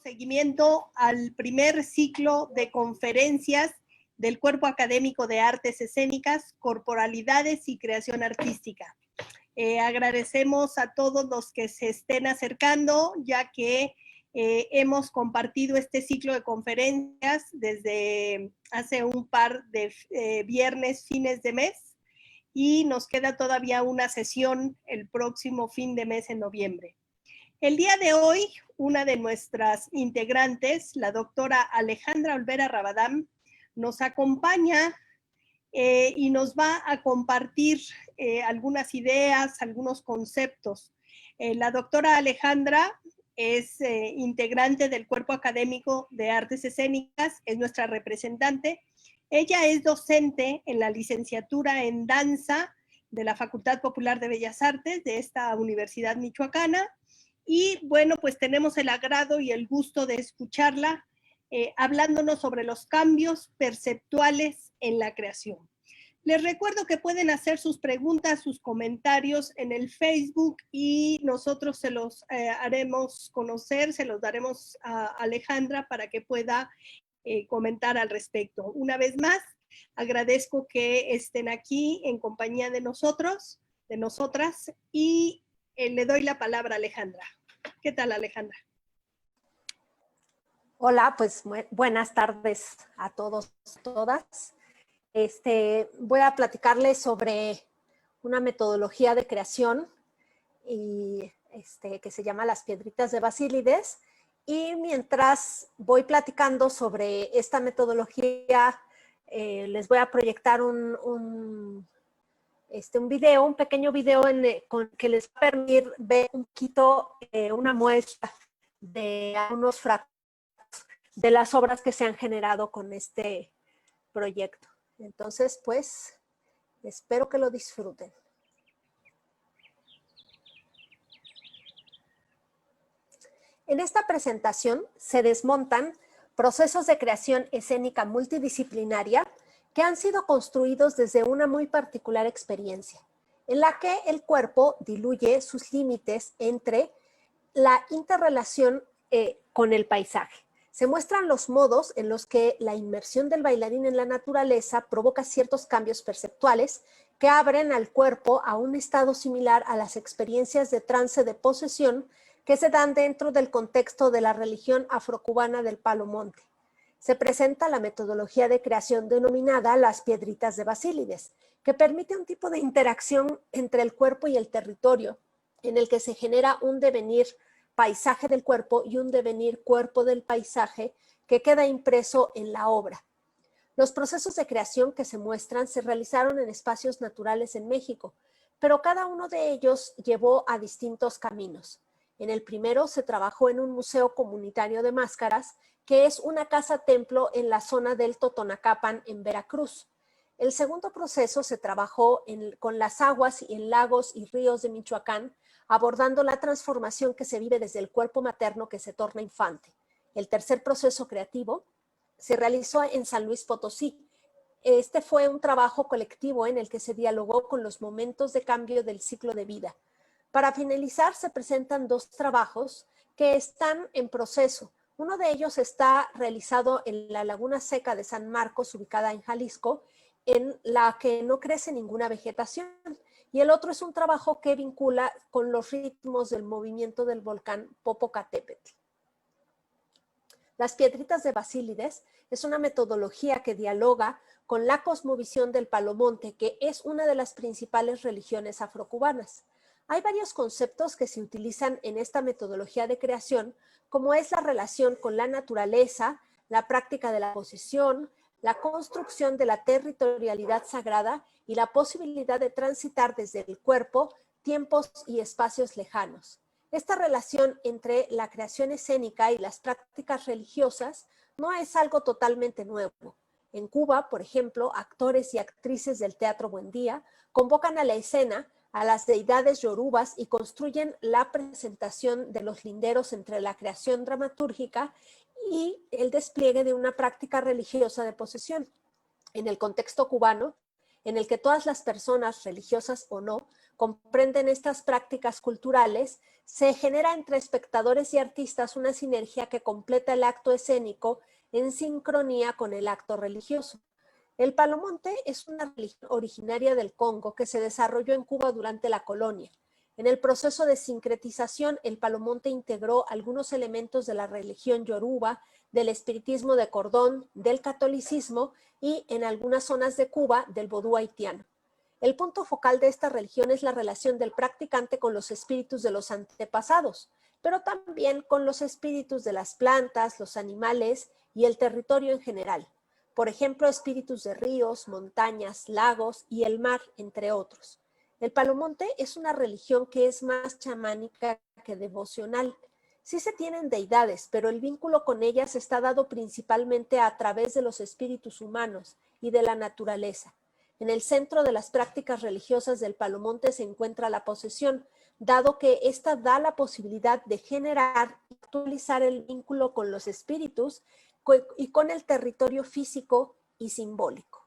seguimiento al primer ciclo de conferencias del Cuerpo Académico de Artes Escénicas, Corporalidades y Creación Artística. Agradecemos a todos los que se estén acercando, ya que hemos compartido este ciclo de conferencias desde hace un par de viernes, fines de mes, y nos queda todavía una sesión el próximo fin de mes en noviembre. El día de hoy, una de nuestras integrantes, la doctora Alejandra Olvera Rabadán, nos acompaña y nos va a compartir algunas ideas, algunos conceptos. La doctora Alejandra es integrante del Cuerpo Académico de Artes Escénicas, es nuestra representante. Ella es docente en la licenciatura en danza de la Facultad Popular de Bellas Artes de esta Universidad Michoacana. Y bueno, pues tenemos el agrado y el gusto de escucharla hablándonos sobre los cambios perceptuales en la creación. Les recuerdo que pueden hacer sus preguntas, sus comentarios en el Facebook y nosotros se los haremos conocer, se los daremos a Alejandra para que pueda comentar al respecto. Una vez más, agradezco que estén aquí en compañía de nosotros, de nosotras, y le doy la palabra a Alejandra. ¿Qué tal, Alejandra? Hola, pues buenas tardes a todos, todas. Voy a platicarles sobre una metodología de creación y, que se llama Las Piedritas de Basílides. Y mientras voy platicando sobre esta metodología, les voy a proyectar un video, un pequeño video que les va a permitir ver un poquito una muestra de algunos fragmentos de las obras que se han generado con este proyecto. Entonces, pues, espero que lo disfruten. En esta presentación se desmontan procesos de creación escénica multidisciplinaria que han sido construidos desde una muy particular experiencia, en la que el cuerpo diluye sus límites entre la interrelación con el paisaje. Se muestran los modos en los que la inmersión del bailarín en la naturaleza provoca ciertos cambios perceptuales que abren al cuerpo a un estado similar a las experiencias de trance de posesión que se dan dentro del contexto de la religión afrocubana del Palo Monte. Se presenta la metodología de creación denominada Las Piedritas de Basílides, que permite un tipo de interacción entre el cuerpo y el territorio, en el que se genera un devenir paisaje del cuerpo y un devenir cuerpo del paisaje que queda impreso en la obra. Los procesos de creación que se muestran se realizaron en espacios naturales en México, pero cada uno de ellos llevó a distintos caminos. En el primero se trabajó en un museo comunitario de máscaras, que es una casa-templo en la zona del Totonacapan, en Veracruz. El segundo proceso se trabajó con las aguas y en lagos y ríos de Michoacán, abordando la transformación que se vive desde el cuerpo materno que se torna infante. El tercer proceso creativo se realizó en San Luis Potosí. Este fue un trabajo colectivo en el que se dialogó con los momentos de cambio del ciclo de vida. Para finalizar, se presentan dos trabajos que están en proceso. Uno de ellos está realizado en la Laguna Seca de San Marcos, ubicada en Jalisco, en la que no crece ninguna vegetación. Y el otro es un trabajo que vincula con los ritmos del movimiento del volcán Popocatépetl. Las Piedritas de Basílides es una metodología que dialoga con la cosmovisión del Palo Monte, que es una de las principales religiones afrocubanas. Hay varios conceptos que se utilizan en esta metodología de creación, como es la relación con la naturaleza, la práctica de la posesión, la construcción de la territorialidad sagrada y la posibilidad de transitar desde el cuerpo tiempos y espacios lejanos. Esta relación entre la creación escénica y las prácticas religiosas no es algo totalmente nuevo. En Cuba, por ejemplo, actores y actrices del Teatro Buendía convocan a la escena a las deidades yorubas y construyen la presentación de los linderos entre la creación dramatúrgica y el despliegue de una práctica religiosa de posesión. En el contexto cubano, en el que todas las personas, religiosas o no, comprenden estas prácticas culturales, se genera entre espectadores y artistas una sinergia que completa el acto escénico en sincronía con el acto religioso. El palomonte es una religión originaria del Congo que se desarrolló en Cuba durante la colonia. En el proceso de sincretización, el palomonte integró algunos elementos de la religión yoruba, del espiritismo de cordón, del catolicismo y, en algunas zonas de Cuba, del vodú haitiano. El punto focal de esta religión es la relación del practicante con los espíritus de los antepasados, pero también con los espíritus de las plantas, los animales y el territorio en general. Por ejemplo, espíritus de ríos, montañas, lagos y el mar, entre otros. El palomonte es una religión que es más chamánica que devocional. Sí se tienen deidades, pero el vínculo con ellas está dado principalmente a través de los espíritus humanos y de la naturaleza. En el centro de las prácticas religiosas del palomonte se encuentra la posesión, dado que ésta da la posibilidad de generar y actualizar el vínculo con los espíritus y con el territorio físico y simbólico.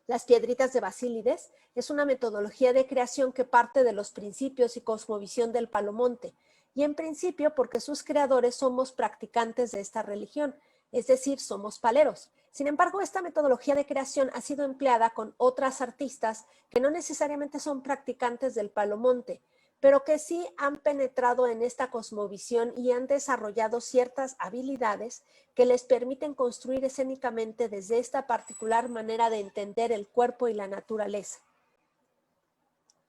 Las piedritas de Basílides es una metodología de creación que parte de los principios y cosmovisión del palomonte, y en principio porque sus creadores somos practicantes de esta religión, es decir, somos paleros. Sin embargo, esta metodología de creación ha sido empleada con otras artistas que no necesariamente son practicantes del palomonte, pero que sí han penetrado en esta cosmovisión y han desarrollado ciertas habilidades que les permiten construir escénicamente desde esta particular manera de entender el cuerpo y la naturaleza.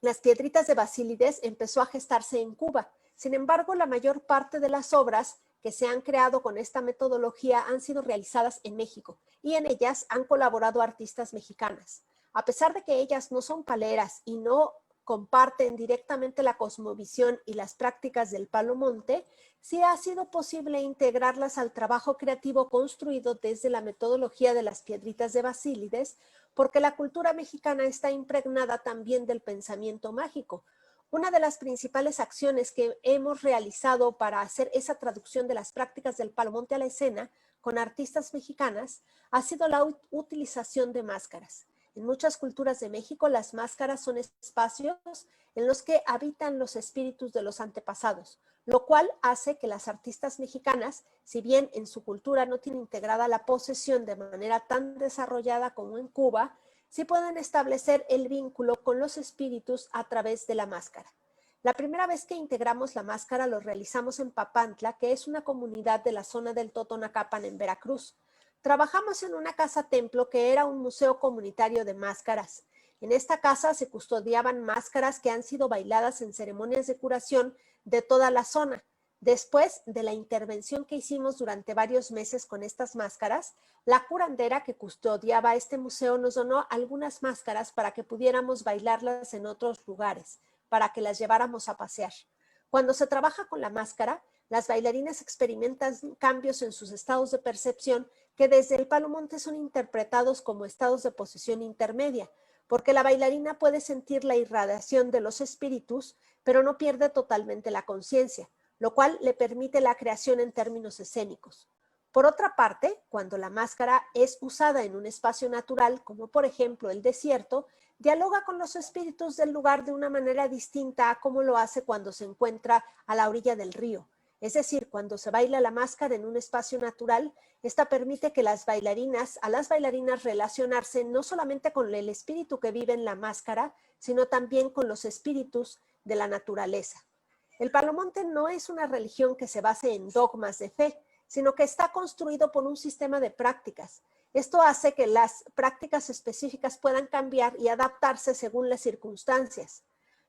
Las piedritas de Basílides empezó a gestarse en Cuba. Sin embargo, la mayor parte de las obras que se han creado con esta metodología han sido realizadas en México y en ellas han colaborado artistas mexicanas. A pesar de que ellas no son paleras y no comparten directamente la cosmovisión y las prácticas del palomonte, sí ha sido posible integrarlas al trabajo creativo construido desde la metodología de las piedritas de Basílides, porque la cultura mexicana está impregnada también del pensamiento mágico. Una de las principales acciones que hemos realizado para hacer esa traducción de las prácticas del palomonte a la escena con artistas mexicanas ha sido la utilización de máscaras. En muchas culturas de México, las máscaras son espacios en los que habitan los espíritus de los antepasados, lo cual hace que las artistas mexicanas, si bien en su cultura no tienen integrada la posesión de manera tan desarrollada como en Cuba, sí pueden establecer el vínculo con los espíritus a través de la máscara. La primera vez que integramos la máscara lo realizamos en Papantla, que es una comunidad de la zona del Totonacapan en Veracruz. Trabajamos en una casa templo que era un museo comunitario de máscaras. En esta casa se custodiaban máscaras que han sido bailadas en ceremonias de curación de toda la zona. Después de la intervención que hicimos durante varios meses con estas máscaras, la curandera que custodiaba este museo nos donó algunas máscaras para que pudiéramos bailarlas en otros lugares, para que las lleváramos a pasear. Cuando se trabaja con la máscara, las bailarinas experimentan cambios en sus estados de percepción que desde el palomonte son interpretados como estados de posesión intermedia, porque la bailarina puede sentir la irradiación de los espíritus, pero no pierde totalmente la conciencia, lo cual le permite la creación en términos escénicos. Por otra parte, cuando la máscara es usada en un espacio natural, como por ejemplo el desierto, dialoga con los espíritus del lugar de una manera distinta a como lo hace cuando se encuentra a la orilla del río. Es decir, cuando se baila la máscara en un espacio natural, esta permite que a las bailarinas relacionarse no solamente con el espíritu que vive en la máscara, sino también con los espíritus de la naturaleza. El palomonte no es una religión que se base en dogmas de fe, sino que está construido por un sistema de prácticas. Esto hace que las prácticas específicas puedan cambiar y adaptarse según las circunstancias.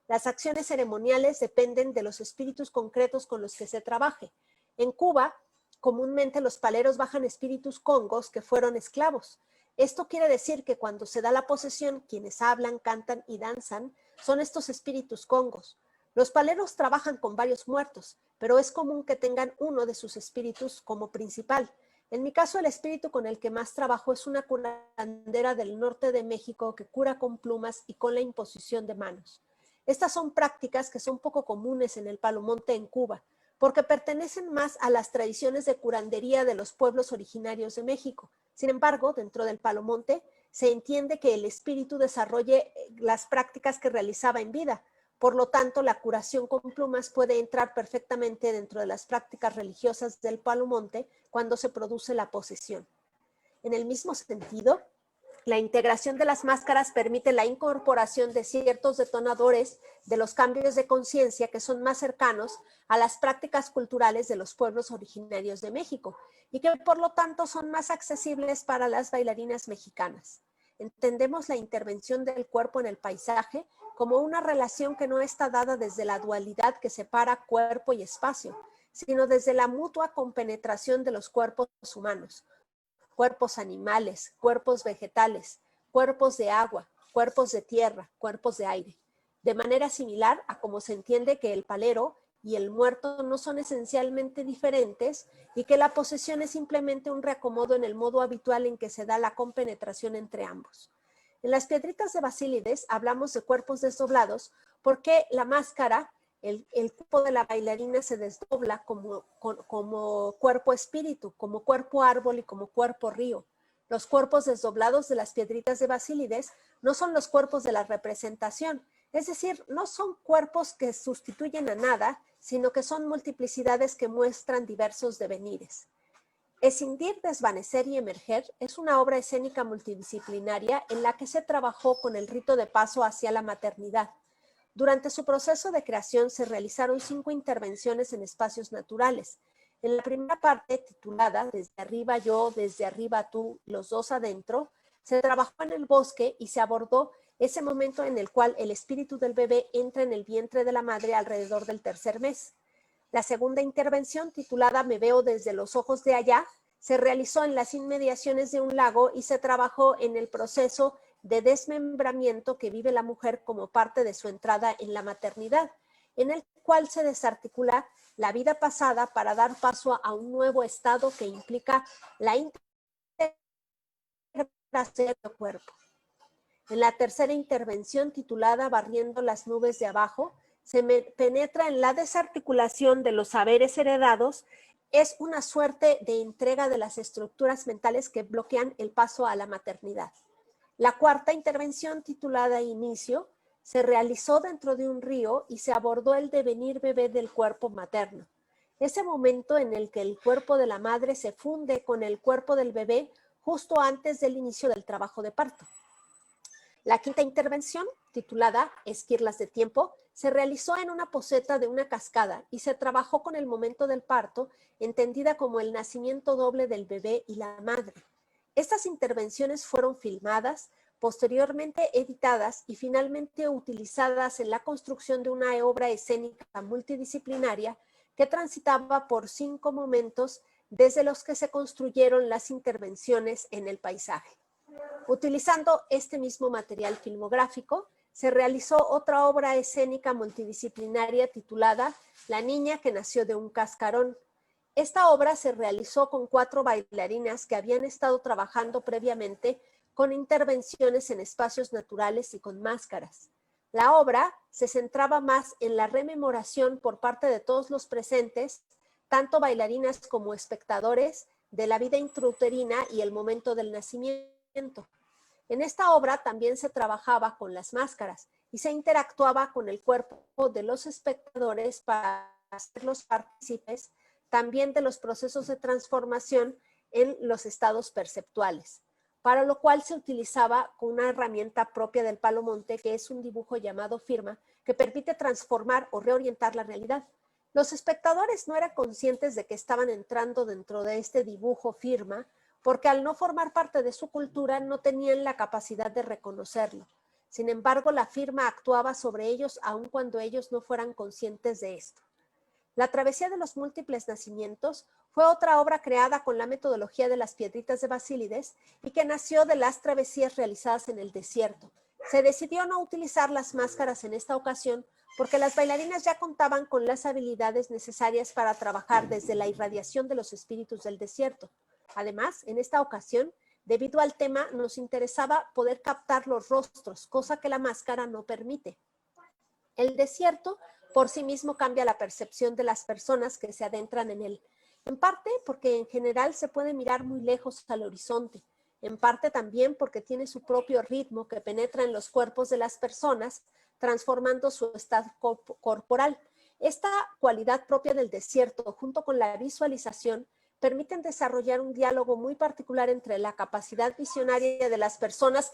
Las acciones ceremoniales dependen de los espíritus concretos con los que se trabaje. En Cuba, comúnmente los paleros bajan espíritus congos que fueron esclavos. Esto quiere decir que cuando se da la posesión, quienes hablan, cantan y danzan son estos espíritus congos. Los paleros trabajan con varios muertos, pero es común que tengan uno de sus espíritus como principal. En mi caso, el espíritu con el que más trabajo es una curandera del norte de México que cura con plumas y con la imposición de manos. Estas son prácticas que son poco comunes en el palomonte en Cuba, porque pertenecen más a las tradiciones de curandería de los pueblos originarios de México. Sin embargo, dentro del palomonte se entiende que el espíritu desarrolle las prácticas que realizaba en vida. Por lo tanto, la curación con plumas puede entrar perfectamente dentro de las prácticas religiosas del Palo Monte cuando se produce la posesión. En el mismo sentido, la integración de las máscaras permite la incorporación de ciertos detonadores de los cambios de conciencia que son más cercanos a las prácticas culturales de los pueblos originarios de México y que por lo tanto son más accesibles para las bailarinas mexicanas. Entendemos la intervención del cuerpo en el paisaje como una relación que no está dada desde la dualidad que separa cuerpo y espacio, sino desde la mutua compenetración de los cuerpos humanos, cuerpos animales, cuerpos vegetales, cuerpos de agua, cuerpos de tierra, cuerpos de aire. De manera similar a como se entiende que el palero y el muerto no son esencialmente diferentes y que la posesión es simplemente un reacomodo en el modo habitual en que se da la compenetración entre ambos. En las piedritas de Basílides hablamos de cuerpos desdoblados porque la máscara, el cuerpo de la bailarina se desdobla como cuerpo espíritu, como cuerpo árbol y como cuerpo río. Los cuerpos desdoblados de las piedritas de Basílides no son los cuerpos de la representación, es decir, no son cuerpos que sustituyen a nada, sino que son multiplicidades que muestran diversos devenires. Escindir, desvanecer y emerger es una obra escénica multidisciplinaria en la que se trabajó con el rito de paso hacia la maternidad. Durante su proceso de creación se realizaron 5 intervenciones en espacios naturales. En la primera parte, titulada Desde arriba yo, desde arriba tú, los dos adentro, se trabajó en el bosque y se abordó ese momento en el cual el espíritu del bebé entra en el vientre de la madre alrededor del 3er mes. La segunda intervención, titulada Me veo desde los ojos de allá, se realizó en las inmediaciones de un lago y se trabajó en el proceso de desmembramiento que vive la mujer como parte de su entrada en la maternidad, en el cual se desarticula la vida pasada para dar paso a un nuevo estado que implica la integración del cuerpo. En la tercera intervención, titulada Barriendo las nubes de abajo, se penetra en la desarticulación de los saberes heredados. Es una suerte de entrega de las estructuras mentales que bloquean el paso a la maternidad. La cuarta intervención, titulada Inicio, se realizó dentro de un río y se abordó el devenir bebé del cuerpo materno. Ese momento en el que el cuerpo de la madre se funde con el cuerpo del bebé justo antes del inicio del trabajo de parto. La quinta intervención, titulada Esquirlas de tiempo, se realizó en una poceta de una cascada y se trabajó con el momento del parto, entendida como el nacimiento doble del bebé y la madre. Estas intervenciones fueron filmadas, posteriormente editadas y finalmente utilizadas en la construcción de una obra escénica multidisciplinaria que transitaba por 5 momentos desde los que se construyeron las intervenciones en el paisaje. Utilizando este mismo material filmográfico, se realizó otra obra escénica multidisciplinaria titulada La niña que nació de un cascarón. Esta obra se realizó con 4 bailarinas que habían estado trabajando previamente con intervenciones en espacios naturales y con máscaras. La obra se centraba más en la rememoración por parte de todos los presentes, tanto bailarinas como espectadores, de la vida intrauterina y el momento del nacimiento. En esta obra también se trabajaba con las máscaras y se interactuaba con el cuerpo de los espectadores para hacerlos partícipes también de los procesos de transformación en los estados perceptuales, para lo cual se utilizaba una herramienta propia del Palo Monte, que es un dibujo llamado firma, que permite transformar o reorientar la realidad. Los espectadores no eran conscientes de que estaban entrando dentro de este dibujo firma, porque al no formar parte de su cultura no tenían la capacidad de reconocerlo. Sin embargo, la firma actuaba sobre ellos aun cuando ellos no fueran conscientes de esto. La travesía de los múltiples nacimientos fue otra obra creada con la metodología de las piedritas de Basílides y que nació de las travesías realizadas en el desierto. Se decidió no utilizar las máscaras en esta ocasión porque las bailarinas ya contaban con las habilidades necesarias para trabajar desde la irradiación de los espíritus del desierto. Además, en esta ocasión, debido al tema, nos interesaba poder captar los rostros, cosa que la máscara no permite. El desierto por sí mismo cambia la percepción de las personas que se adentran en él, en parte porque en general se puede mirar muy lejos al horizonte. en parte también porque tiene su propio ritmo que penetra en los cuerpos de las personas, transformando su estado corporal. Esta cualidad propia del desierto, junto con la visualización, permiten desarrollar un diálogo muy particular entre la capacidad visionaria de las personas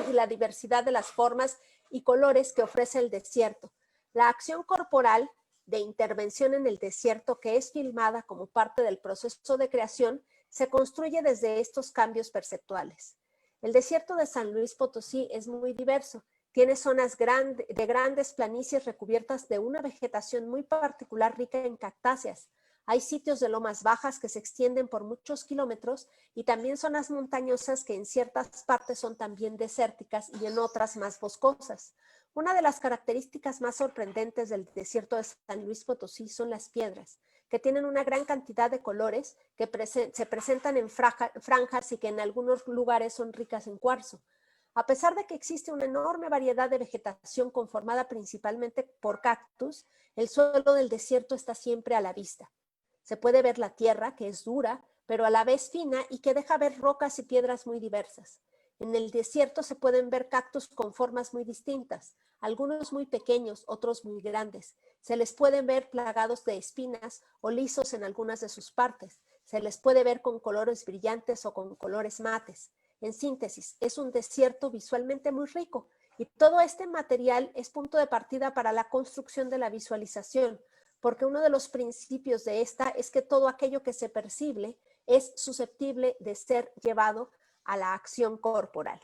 y la diversidad de las formas y colores que ofrece el desierto. La acción corporal de intervención en el desierto, que es filmada como parte del proceso de creación, se construye desde estos cambios perceptuales. El desierto de San Luis Potosí es muy diverso. Tiene zonas de grandes planicies recubiertas de una vegetación muy particular rica en cactáceas. Hay sitios de lomas bajas que se extienden por muchos kilómetros y también zonas montañosas que en ciertas partes son también desérticas y en otras más boscosas. Una de las características más sorprendentes del desierto de San Luis Potosí son las piedras, que tienen una gran cantidad de colores que se presentan en franjas y que en algunos lugares son ricas en cuarzo. A pesar de que existe una enorme variedad de vegetación conformada principalmente por cactus, el suelo del desierto está siempre a la vista. Se puede ver la tierra, que es dura, pero a la vez fina y que deja ver rocas y piedras muy diversas. En el desierto se pueden ver cactus con formas muy distintas, algunos muy pequeños, otros muy grandes. Se les pueden ver plagados de espinas o lisos en algunas de sus partes. Se les puede ver con colores brillantes o con colores mates. En síntesis, es un desierto visualmente muy rico y todo este material es punto de partida para la construcción de la visualización, porque uno de los principios de esta es que todo aquello que se percibe es susceptible de ser llevado a la acción corporal.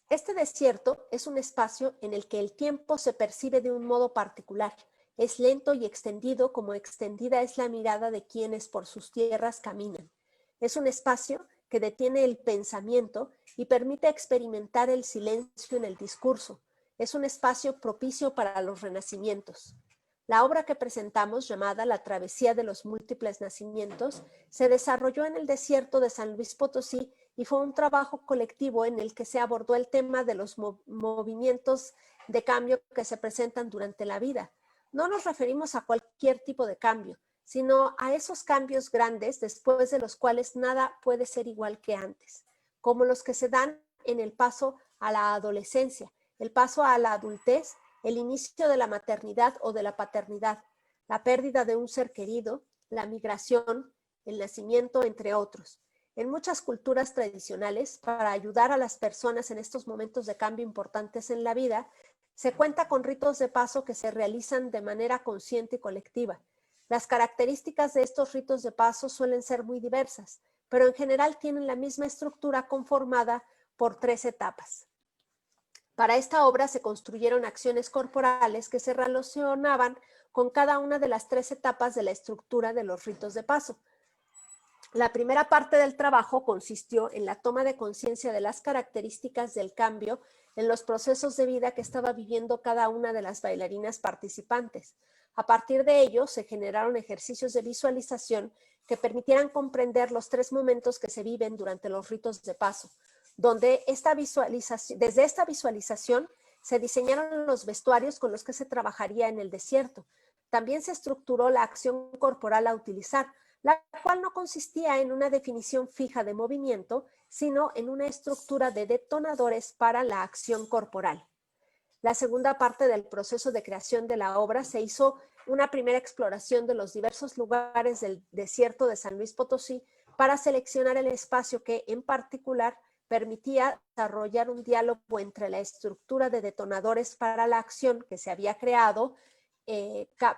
Este desierto es un espacio en el que el tiempo se percibe de un modo particular. Es lento y extendido como extendida es la mirada de quienes por sus tierras caminan. Es un espacio que detiene el pensamiento y permite experimentar el silencio en el discurso. Es un espacio propicio para los renacimientos. La obra que presentamos, llamada La Travesía de los Múltiples Nacimientos, se desarrolló en el desierto de San Luis Potosí y fue un trabajo colectivo en el que se abordó el tema de los movimientos de cambio que se presentan durante la vida. No nos referimos a cualquier tipo de cambio, sino a esos cambios grandes después de los cuales nada puede ser igual que antes, como los que se dan en el paso a la adolescencia, el paso a la adultez, el inicio de la maternidad o de la paternidad, la pérdida de un ser querido, la migración, el nacimiento, entre otros. En muchas culturas tradicionales, para ayudar a las personas en estos momentos de cambio importantes en la vida, se cuenta con ritos de paso que se realizan de manera consciente y colectiva. Las características de estos ritos de paso suelen ser muy diversas, pero en general tienen la misma estructura conformada por 3 etapas. Para esta obra se construyeron acciones corporales que se relacionaban con cada una de las 3 etapas de la estructura de los ritos de paso. La primera parte del trabajo consistió en la toma de conciencia de las características del cambio en los procesos de vida que estaba viviendo cada una de las bailarinas participantes. A partir de ello, se generaron ejercicios de visualización que permitieran comprender los 3 momentos que se viven durante los ritos de paso, donde desde esta visualización se diseñaron los vestuarios con los que se trabajaría en el desierto. También se estructuró la acción corporal a utilizar, la cual no consistía en una definición fija de movimiento, sino en una estructura de detonadores para la acción corporal. La segunda parte del proceso de creación de la obra se hizo una primera exploración de los diversos lugares del desierto de San Luis Potosí para seleccionar el espacio que, en particular, permitía desarrollar un diálogo entre la estructura de detonadores para la acción que se había creado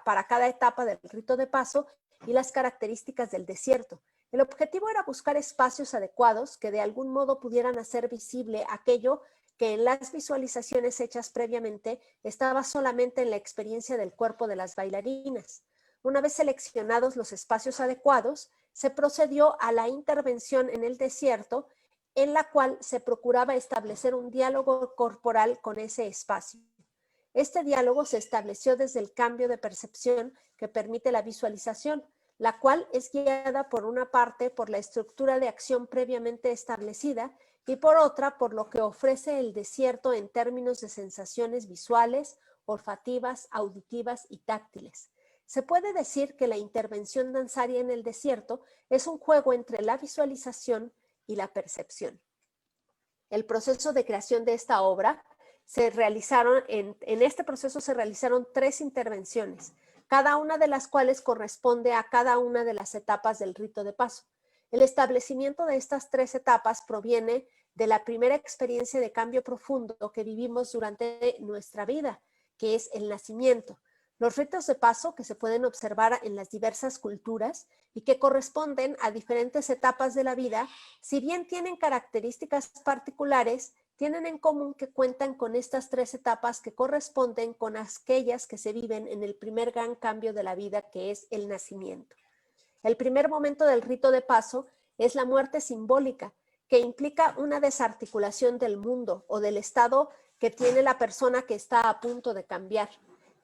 para cada etapa del rito de paso y las características del desierto. El objetivo era buscar espacios adecuados que de algún modo pudieran hacer visible aquello que en las visualizaciones hechas previamente estaba solamente en la experiencia del cuerpo de las bailarinas. Una vez seleccionados los espacios adecuados, se procedió a la intervención en el desierto, en la cual se procuraba establecer un diálogo corporal con ese espacio. Este diálogo se estableció desde el cambio de percepción que permite la visualización, la cual es guiada por una parte por la estructura de acción previamente establecida y por otra por lo que ofrece el desierto en términos de sensaciones visuales, olfativas, auditivas y táctiles. Se puede decir que la intervención danzaria en el desierto es un juego entre la visualización y la percepción. El proceso de creación de esta obra en este proceso se realizaron 3 intervenciones, cada una de las cuales corresponde a cada una de las etapas del rito de paso. El establecimiento de estas 3 etapas proviene de la primera experiencia de cambio profundo que vivimos durante nuestra vida, que es el nacimiento. Los ritos de paso que se pueden observar en las diversas culturas y que corresponden a diferentes etapas de la vida, si bien tienen características particulares, tienen en común que cuentan con estas 3 etapas que corresponden con aquellas que se viven en el primer gran cambio de la vida, que es el nacimiento. El primer momento del rito de paso es la muerte simbólica, que implica una desarticulación del mundo o del estado que tiene la persona que está a punto de cambiar.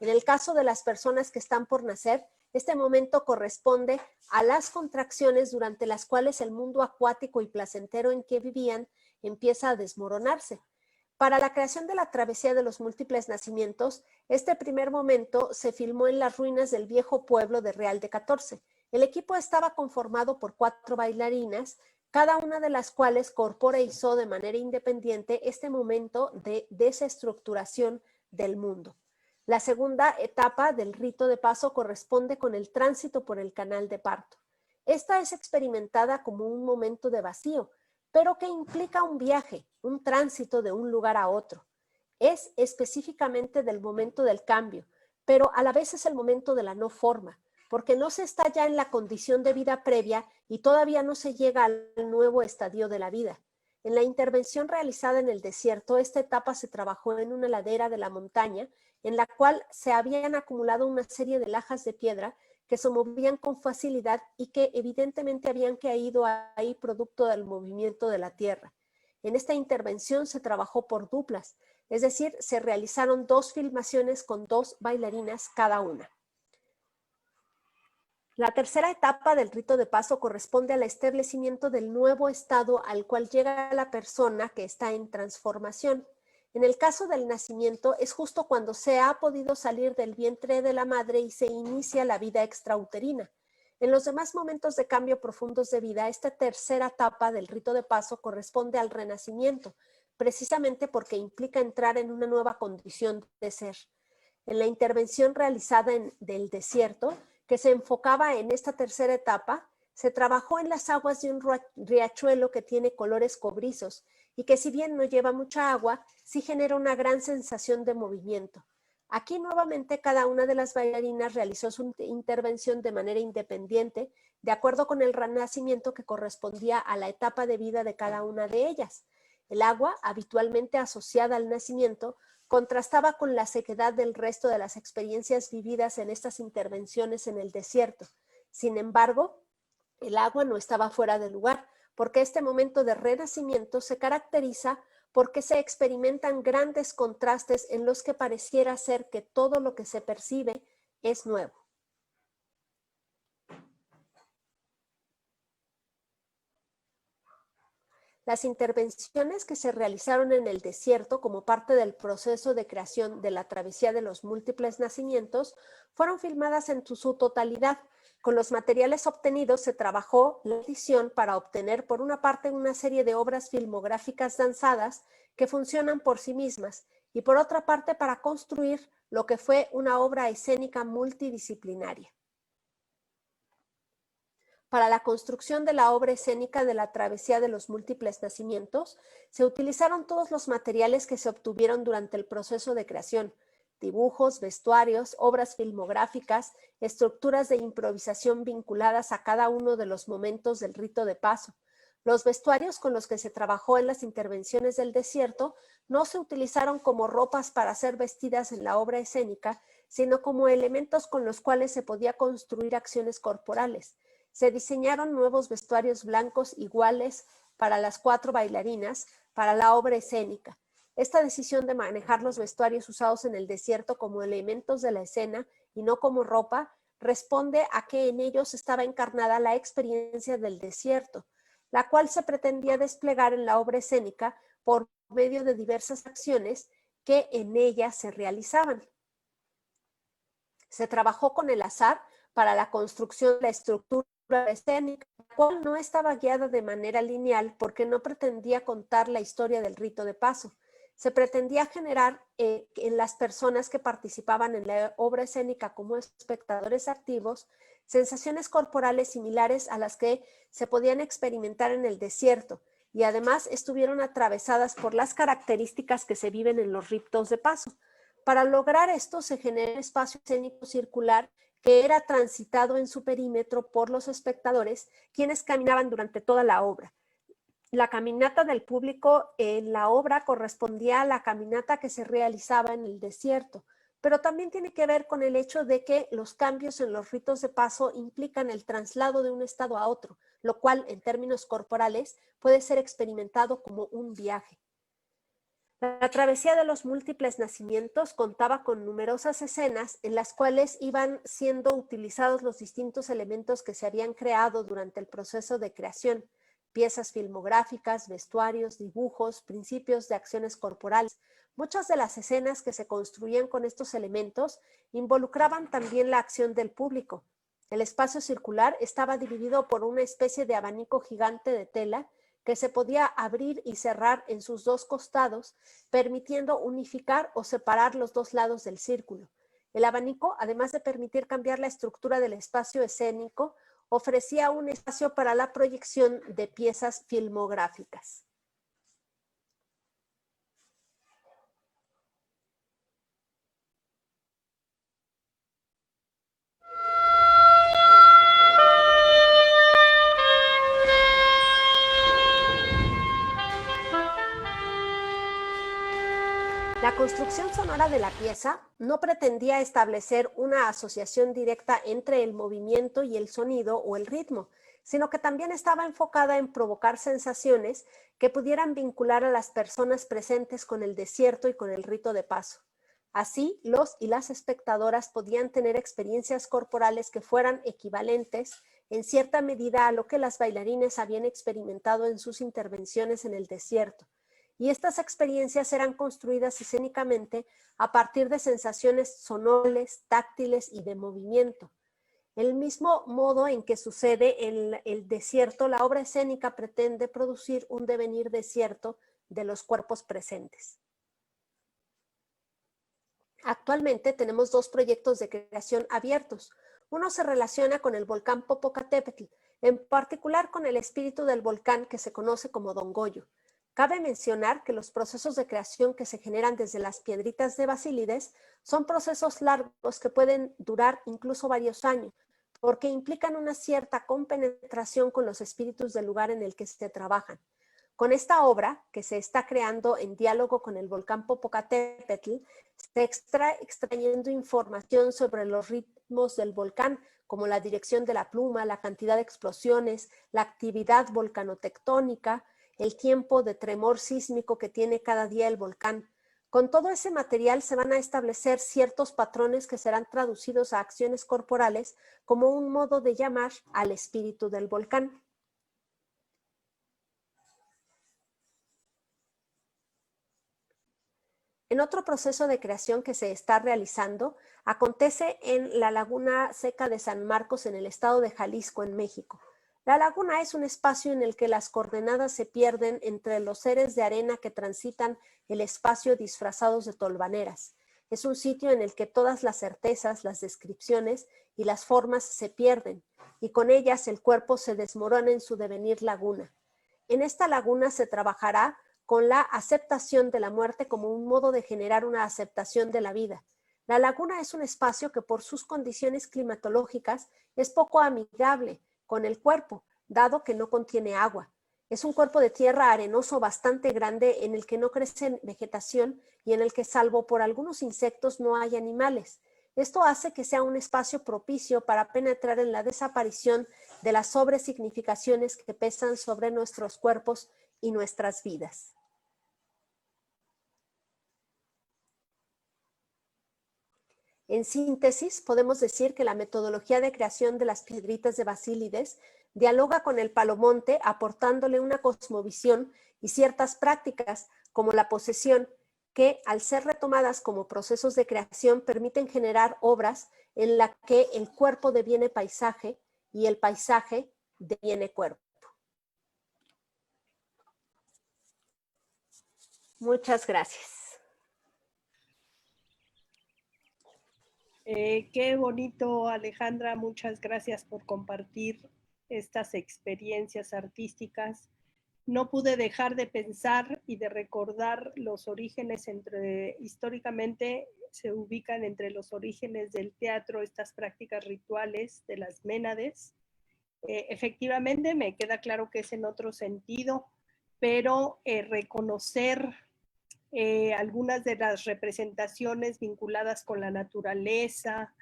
En el caso de las personas que están por nacer, este momento corresponde a las contracciones durante las cuales el mundo acuático y placentero en que vivían empieza a desmoronarse. Para la creación de la travesía de los múltiples nacimientos, este primer momento se filmó en las ruinas del viejo pueblo de Real de 14. El equipo estaba conformado por 4 bailarinas, cada una de las cuales corporeizó de manera independiente este momento de desestructuración del mundo. La segunda etapa del rito de paso corresponde con el tránsito por el canal de parto. Esta es experimentada como un momento de vacío, pero que implica un viaje, un tránsito de un lugar a otro. Es específicamente del momento del cambio, pero a la vez es el momento de la no forma, porque no se está ya en la condición de vida previa y todavía no se llega al nuevo estadio de la vida. En la intervención realizada en el desierto, esta etapa se trabajó en una ladera de la montaña en la cual se habían acumulado una serie de lajas de piedra que se movían con facilidad y que evidentemente habían caído ahí producto del movimiento de la tierra. En esta intervención se trabajó por duplas, es decir, se realizaron 2 filmaciones con 2 bailarinas cada una. La tercera etapa del rito de paso corresponde al establecimiento del nuevo estado al cual llega la persona que está en transformación. En el caso del nacimiento, es justo cuando se ha podido salir del vientre de la madre y se inicia la vida extrauterina. En los demás momentos de cambio profundos de vida, esta tercera etapa del rito de paso corresponde al renacimiento, precisamente porque implica entrar en una nueva condición de ser. En la intervención realizada del desierto, que se enfocaba en esta tercera etapa, se trabajó en las aguas de un riachuelo que tiene colores cobrizos y que si bien no lleva mucha agua, sí genera una gran sensación de movimiento. Aquí nuevamente cada una de las bailarinas realizó su intervención de manera independiente, de acuerdo con el renacimiento que correspondía a la etapa de vida de cada una de ellas. El agua, habitualmente asociada al nacimiento, contrastaba con la sequedad del resto de las experiencias vividas en estas intervenciones en el desierto. Sin embargo, el agua no estaba fuera de lugar, porque este momento de renacimiento se caracteriza porque se experimentan grandes contrastes en los que pareciera ser que todo lo que se percibe es nuevo. Las intervenciones que se realizaron en el desierto como parte del proceso de creación de la travesía de los múltiples nacimientos fueron filmadas en su totalidad. Con los materiales obtenidos se trabajó la edición para obtener por una parte una serie de obras filmográficas danzadas que funcionan por sí mismas y por otra parte para construir lo que fue una obra escénica multidisciplinaria. Para la construcción de la obra escénica de la travesía de los múltiples nacimientos, se utilizaron todos los materiales que se obtuvieron durante el proceso de creación: dibujos, vestuarios, obras filmográficas, estructuras de improvisación vinculadas a cada uno de los momentos del rito de paso. Los vestuarios con los que se trabajó en las intervenciones del desierto no se utilizaron como ropas para ser vestidas en la obra escénica, sino como elementos con los cuales se podía construir acciones corporales. Se diseñaron nuevos vestuarios blancos iguales para las 4 bailarinas para la obra escénica. Esta decisión de manejar los vestuarios usados en el desierto como elementos de la escena y no como ropa responde a que en ellos estaba encarnada la experiencia del desierto, la cual se pretendía desplegar en la obra escénica por medio de diversas acciones que en ella se realizaban. Se trabajó con el azar para la construcción de la estructura escénica, la cual no estaba guiada de manera lineal porque no pretendía contar la historia del rito de paso. Se pretendía generar en las personas que participaban en la obra escénica como espectadores activos sensaciones corporales similares a las que se podían experimentar en el desierto, y además estuvieron atravesadas por las características que se viven en los ritos de paso. Para lograr esto se generó un espacio escénico circular que era transitado en su perímetro por los espectadores, quienes caminaban durante toda la obra. La caminata del público en la obra correspondía a la caminata que se realizaba en el desierto, pero también tiene que ver con el hecho de que los cambios en los ritos de paso implican el traslado de un estado a otro, lo cual en términos corporales puede ser experimentado como un viaje. La travesía de los múltiples nacimientos contaba con numerosas escenas en las cuales iban siendo utilizados los distintos elementos que se habían creado durante el proceso de creación: piezas filmográficas, vestuarios, dibujos, principios de acciones corporales. Muchas de las escenas que se construían con estos elementos involucraban también la acción del público. El espacio circular estaba dividido por una especie de abanico gigante de tela que se podía abrir y cerrar en sus dos costados, permitiendo unificar o separar los dos lados del círculo. El abanico, además de permitir cambiar la estructura del espacio escénico, ofrecía un espacio para la proyección de piezas filmográficas. La construcción sonora de la pieza no pretendía establecer una asociación directa entre el movimiento y el sonido o el ritmo, sino que también estaba enfocada en provocar sensaciones que pudieran vincular a las personas presentes con el desierto y con el rito de paso. Así, los y las espectadoras podían tener experiencias corporales que fueran equivalentes en cierta medida a lo que las bailarines habían experimentado en sus intervenciones en el desierto. Y estas experiencias eran construidas escénicamente a partir de sensaciones sonoras, táctiles y de movimiento. El mismo modo en que sucede en el desierto, la obra escénica pretende producir un devenir desierto de los cuerpos presentes. Actualmente tenemos dos proyectos de creación abiertos. Uno se relaciona con el volcán Popocatépetl, en particular con el espíritu del volcán que se conoce como Don Goyo. Cabe mencionar que los procesos de creación que se generan desde las piedritas de Basílides son procesos largos que pueden durar incluso varios años, porque implican una cierta compenetración con los espíritus del lugar en el que se trabajan. Con esta obra, que se está creando en diálogo con el volcán Popocatépetl, se está extrayendo información sobre los ritmos del volcán, como la dirección de la pluma, la cantidad de explosiones, la actividad volcanotectónica, el tiempo de tremor sísmico que tiene cada día el volcán. Con todo ese material se van a establecer ciertos patrones que serán traducidos a acciones corporales como un modo de llamar al espíritu del volcán. En otro proceso de creación que se está realizando, acontece en la Laguna Seca de San Marcos, en el estado de Jalisco, en México. La laguna es un espacio en el que las coordenadas se pierden entre los seres de arena que transitan el espacio disfrazados de tolvaneras. Es un sitio en el que todas las certezas, las descripciones y las formas se pierden, y con ellas el cuerpo se desmorona en su devenir laguna. En esta laguna se trabajará con la aceptación de la muerte como un modo de generar una aceptación de la vida. La laguna es un espacio que por sus condiciones climatológicas es poco amigable con el cuerpo, dado que no contiene agua. Es un cuerpo de tierra arenoso bastante grande en el que no crece vegetación y en el que, salvo por algunos insectos, no hay animales. Esto hace que sea un espacio propicio para penetrar en la desaparición de las sobresignificaciones que pesan sobre nuestros cuerpos y nuestras vidas. En síntesis, podemos decir que la metodología de creación de las piedritas de Basílides dialoga con el palomonte, aportándole una cosmovisión y ciertas prácticas como la posesión, que al ser retomadas como procesos de creación permiten generar obras en la que el cuerpo deviene paisaje y el paisaje deviene cuerpo. Muchas gracias. Qué bonito, Alejandra. Muchas gracias por compartir estas experiencias artísticas. No pude dejar de pensar y de recordar los orígenes históricamente se ubican entre los orígenes del teatro, estas prácticas rituales de las ménades. Efectivamente, me queda claro que es en otro sentido, pero reconocer algunas de las representaciones vinculadas con la naturaleza,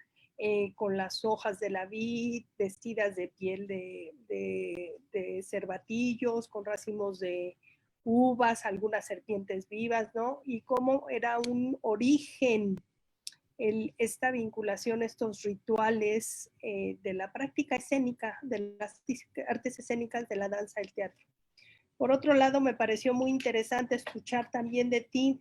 con las hojas de la vid, vestidas de piel de cervatillos, con racimos de uvas, algunas serpientes vivas, ¿no? Y cómo era un origen esta vinculación, estos rituales de la práctica escénica, de las artes escénicas, de la danza, del teatro. Por otro lado, me pareció muy interesante escuchar también de ti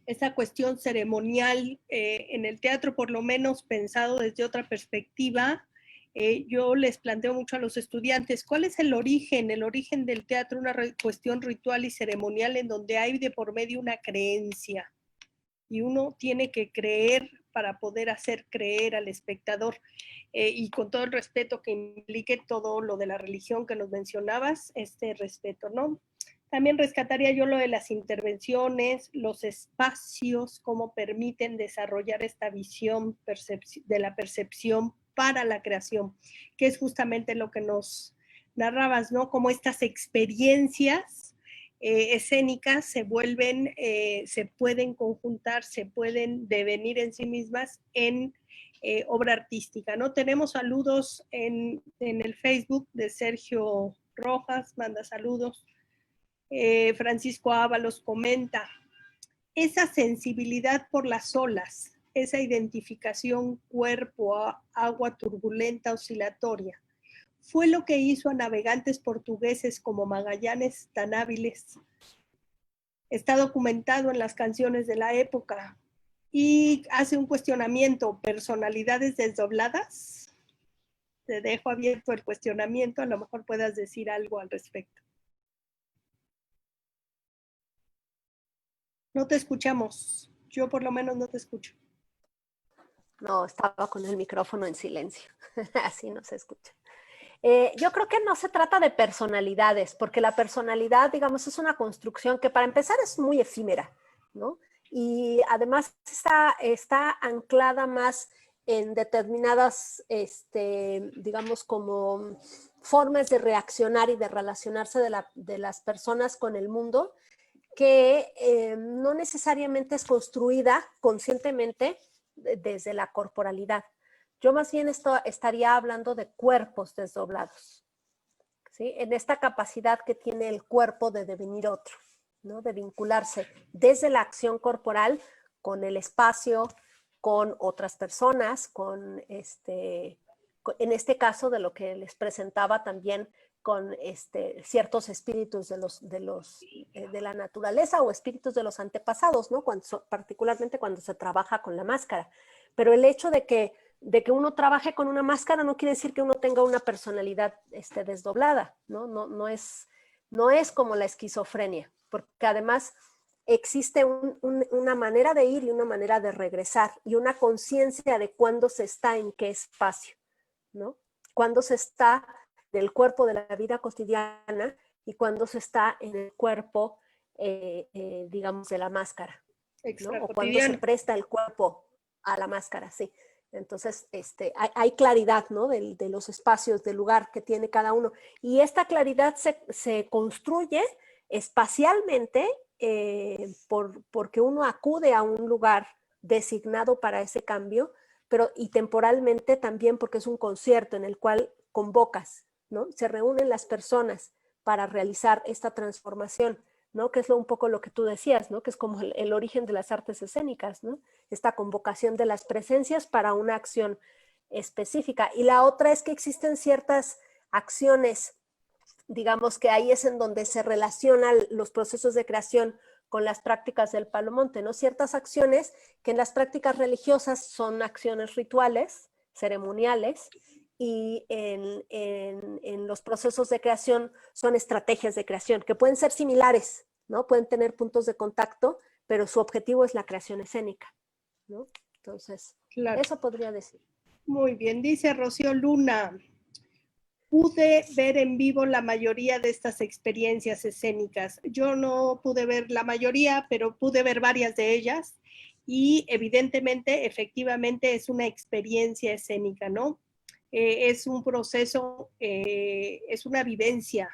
esa cuestión ceremonial en el teatro, por lo menos pensado desde otra perspectiva. Yo les planteo mucho a los estudiantes, ¿cuál es el origen? El origen del teatro, una cuestión ritual y ceremonial en donde hay de por medio una creencia. Y uno tiene que creer para poder hacer creer al espectador. Y con todo el respeto que implique todo lo de la religión que nos mencionabas, este respeto, ¿no? También rescataría yo lo de las intervenciones, los espacios, cómo permiten desarrollar esta visión de la percepción para la creación, que es justamente lo que nos narrabas, ¿no? Como estas experiencias escénicas se vuelven, se pueden conjuntar, se pueden devenir en sí mismas en obra artística, ¿no? Tenemos saludos en el Facebook de Sergio Rojas, manda saludos. Francisco Ábalos comenta, esa sensibilidad por las olas, esa identificación cuerpo, agua turbulenta, oscilatoria, fue lo que hizo a navegantes portugueses como Magallanes tan hábiles. Está documentado en las canciones de la época y hace un cuestionamiento, personalidades desdobladas. Te dejo abierto el cuestionamiento, a lo mejor puedas decir algo al respecto. No te escuchamos. Yo por lo menos no te escucho. No, estaba con el micrófono en silencio. Así no se escucha. Yo creo que no se trata de personalidades, porque la personalidad, digamos, es una construcción que para empezar es muy efímera, ¿no? Y además está anclada más en determinadas, digamos, como formas de reaccionar y de relacionarse de las personas con el mundo, que no necesariamente es construida conscientemente desde la corporalidad. Yo más bien estaría hablando de cuerpos desdoblados, ¿sí? En esta capacidad que tiene el cuerpo de devenir otro, ¿no? De vincularse desde la acción corporal con el espacio, con otras personas, en este caso de lo que les presentaba también con ciertos espíritus de la naturaleza o espíritus de los antepasados, ¿no? Particularmente cuando se trabaja con la máscara. Pero el hecho de que uno trabaje con una máscara no quiere decir que uno tenga una personalidad desdoblada, ¿no? No es como la esquizofrenia, porque además existe una manera de ir y una manera de regresar y una conciencia de cuándo se está en qué espacio, ¿no? Cuándo se está del cuerpo de la vida cotidiana y cuando se está en el cuerpo, digamos, de la máscara, ¿no? O cuando se presta el cuerpo a la máscara, sí. Entonces, hay claridad, ¿no? De los espacios, del lugar que tiene cada uno. Y esta claridad se construye espacialmente porque uno acude a un lugar designado para ese cambio, y temporalmente también porque es un concierto en el cual convocas, ¿no? Se reúnen las personas para realizar esta transformación, ¿no? Que es un poco lo que tú decías, ¿no? Que es como el origen de las artes escénicas, ¿no? Esta convocación de las presencias para una acción específica. Y la otra es que existen ciertas acciones, digamos que ahí es en donde se relacionan los procesos de creación con las prácticas del Palomonte, ¿no? Ciertas acciones que en las prácticas religiosas son acciones rituales, ceremoniales, y en los procesos de creación son estrategias de creación, que pueden ser similares, ¿no? Pueden tener puntos de contacto, pero su objetivo es la creación escénica, ¿no? Entonces, Claro. eso podría decir. Muy bien, dice Rocío Luna. Pude ver en vivo la mayoría de estas experiencias escénicas. Yo no pude ver la mayoría, pero pude ver varias de ellas y evidentemente, efectivamente, es una experiencia escénica, ¿no? Es un proceso, es una vivencia.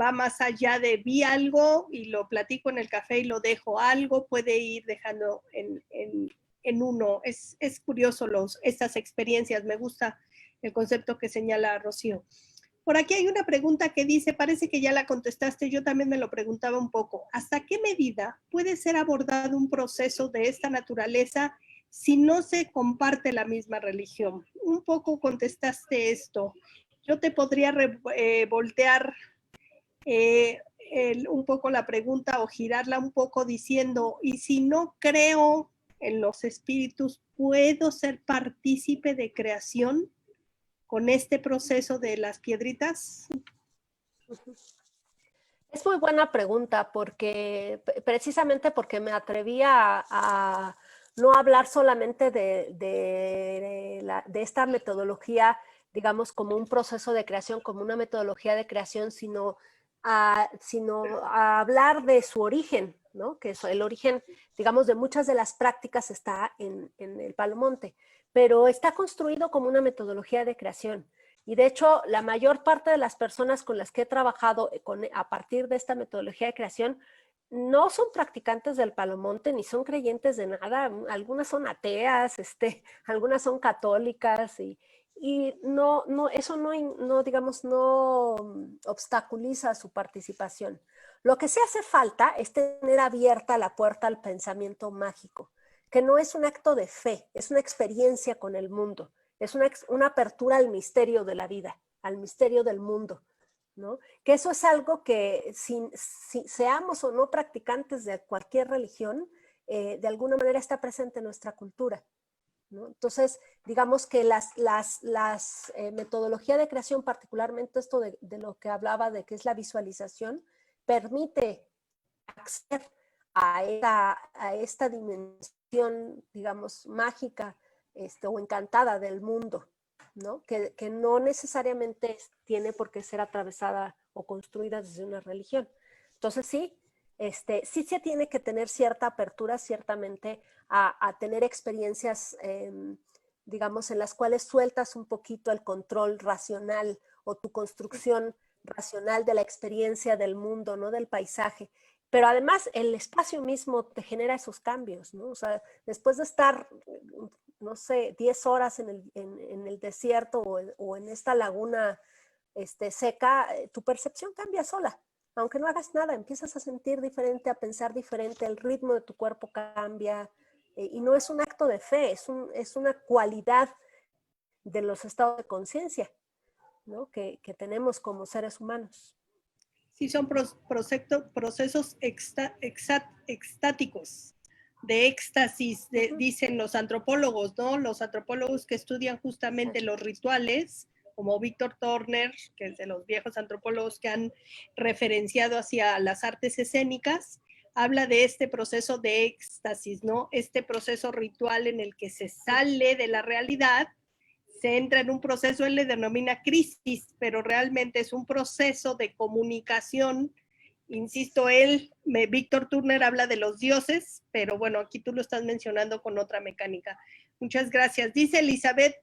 Va más allá de vi algo y lo platico en el café y lo dejo. Algo puede ir dejando en uno. Es curioso estas experiencias. Me gusta el concepto que señala Rocío. Por aquí hay una pregunta que dice, parece que ya la contestaste, yo también me lo preguntaba un poco. ¿Hasta qué medida puede ser abordado un proceso de esta naturaleza si no se comparte la misma religión? Un poco contestaste esto. Yo te podría voltear un poco la pregunta o girarla un poco diciendo, ¿y si no creo en los espíritus, puedo ser partícipe de creación con este proceso de las piedritas? Es muy buena pregunta porque precisamente porque me atreví a no hablar solamente de esta metodología, digamos, como un proceso de creación, como una metodología de creación, sino a hablar de su origen, ¿no? Que el origen, digamos, de muchas de las prácticas está en el Palomonte, pero está construido como una metodología de creación. Y de hecho, la mayor parte de las personas con las que he trabajado a partir de esta metodología de creación no son practicantes del Palomonte ni son creyentes de nada. Algunas son ateas, algunas son católicas y eso no, digamos, no obstaculiza su participación. Lo que sí hace falta es tener abierta la puerta al pensamiento mágico, que no es un acto de fe, es una experiencia con el mundo. Es una apertura al misterio de la vida, al misterio del mundo, ¿no? Que eso es algo que si seamos o no practicantes de cualquier religión, de alguna manera está presente en nuestra cultura, ¿no? Entonces, digamos que las metodología de creación, particularmente esto de lo que hablaba de que es la visualización, permite acceder a esta dimensión, digamos, mágica, o encantada del mundo, ¿no? Que no necesariamente tiene por qué ser atravesada o construida desde una religión. Entonces sí, sí se tiene que tener cierta apertura, ciertamente, a tener experiencias, digamos, en las cuales sueltas un poquito el control racional o tu construcción racional de la experiencia del mundo, ¿no? Del paisaje. Pero además el espacio mismo te genera esos cambios, ¿no? O sea, después de estar, no sé, 10 horas en el desierto o en esta laguna seca, tu percepción cambia sola. Aunque no hagas nada, empiezas a sentir diferente, a pensar diferente, el ritmo de tu cuerpo cambia, y no es un acto de fe, es una cualidad de los estados de conciencia, ¿no? que tenemos como seres humanos. Sí, son procesos extáticos, de éxtasis, dicen los antropólogos, ¿no? Los antropólogos que estudian justamente los rituales, como Víctor Turner, que es de los viejos antropólogos que han referenciado hacia las artes escénicas, habla de este proceso de éxtasis, ¿no? Este proceso ritual en el que se sale de la realidad, se entra en un proceso, él le denomina crisis, pero realmente es un proceso de comunicación. Insisto, Víctor Turner habla de los dioses, pero bueno, aquí tú lo estás mencionando con otra mecánica. Muchas gracias. Dice Elizabeth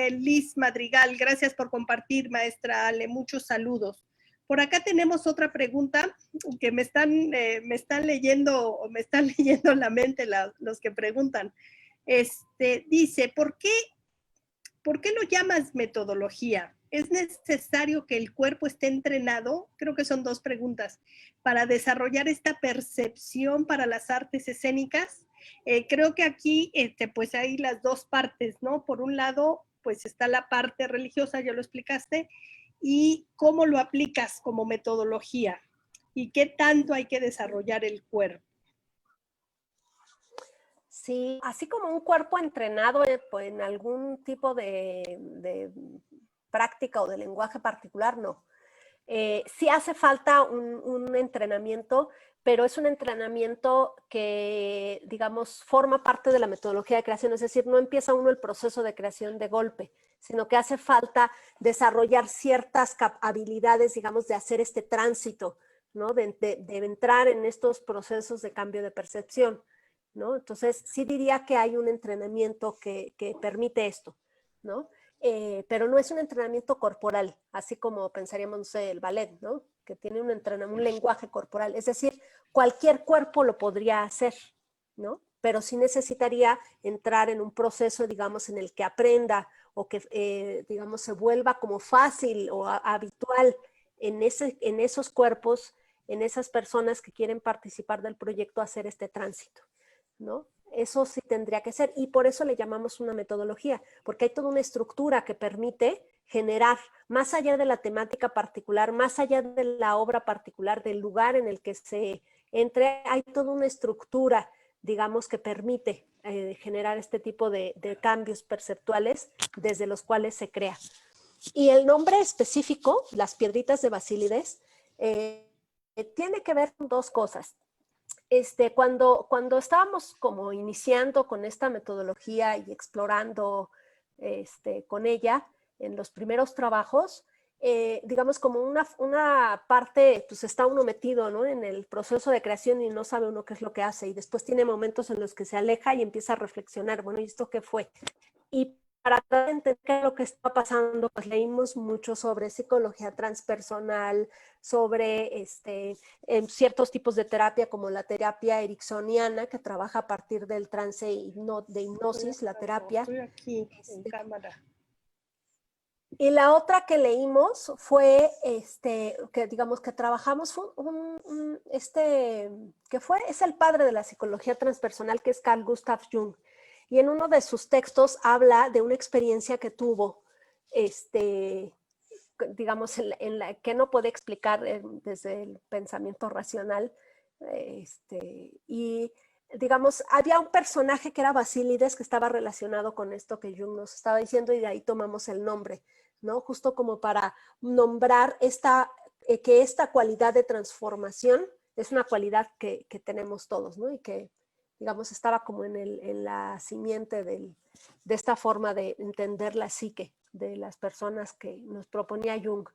Liz Madrigal, gracias por compartir, maestra Ale, muchos saludos. Por acá tenemos otra pregunta que me están leyendo la mente los que preguntan. Dice, ¿por qué lo llamas metodología? ¿Es necesario que el cuerpo esté entrenado? Creo que son dos preguntas. Para desarrollar esta percepción para las artes escénicas. Creo que aquí pues hay las dos partes, ¿no? Por un lado, pues está la parte religiosa, ya lo explicaste, y cómo lo aplicas como metodología. y qué tanto hay que desarrollar el cuerpo. Sí, así como un cuerpo entrenado pues, en algún tipo de práctica o de lenguaje particular, no. Sí hace falta un entrenamiento, pero es un entrenamiento que, digamos, forma parte de la metodología de creación, es decir, no empieza uno el proceso de creación de golpe, sino que hace falta desarrollar ciertas habilidades, digamos, de hacer este tránsito, ¿no? De entrar en estos procesos de cambio de percepción, ¿no? Entonces, sí diría que hay un entrenamiento que permite esto, ¿no? Pero no es un entrenamiento corporal, así como pensaríamos, no sé, el ballet, ¿no? Que tiene un lenguaje corporal. Es decir, cualquier cuerpo lo podría hacer, ¿no? Pero sí necesitaría entrar en un proceso, digamos, en el que aprenda o que, digamos, se vuelva como fácil o habitual en esos cuerpos, en esas personas que quieren participar del proyecto, hacer este tránsito, ¿no? Eso sí tendría que ser, y por eso le llamamos una metodología, porque hay toda una estructura que permite generar, más allá de la temática particular, más allá de la obra particular, del lugar en el que se entre, hay toda una estructura, digamos, que permite generar este tipo de cambios perceptuales desde los cuales se crea. Y el nombre específico, las piedritas de Basílides, tiene que ver con dos cosas. Cuando estábamos como iniciando con esta metodología y explorando con ella en los primeros trabajos, digamos como una parte, pues está uno metido, ¿no? En el proceso de creación y no sabe uno qué es lo que hace, y después tiene momentos en los que se aleja y empieza a reflexionar, bueno, ¿y esto qué fue? Y para entender qué es lo que está pasando, pues leímos mucho sobre psicología transpersonal, sobre ciertos tipos de terapia como la terapia ericksoniana, que trabaja a partir del trance de hipnosis, la terapia. Estoy aquí en cámara. Y la otra que leímos fue, que digamos que trabajamos, es el padre de la psicología transpersonal, que es Carl Gustav Jung. Y en uno de sus textos habla de una experiencia que tuvo, digamos, en la que no puede explicar desde el pensamiento racional. Y digamos, había un personaje que era Basílides, que estaba relacionado con esto que Jung nos estaba diciendo, y de ahí tomamos el nombre, ¿no? Justo como para nombrar que esta cualidad de transformación es una cualidad que tenemos todos, ¿no? Y que, digamos, estaba como en la simiente de esta forma de entender la psique de las personas que nos proponía Jung.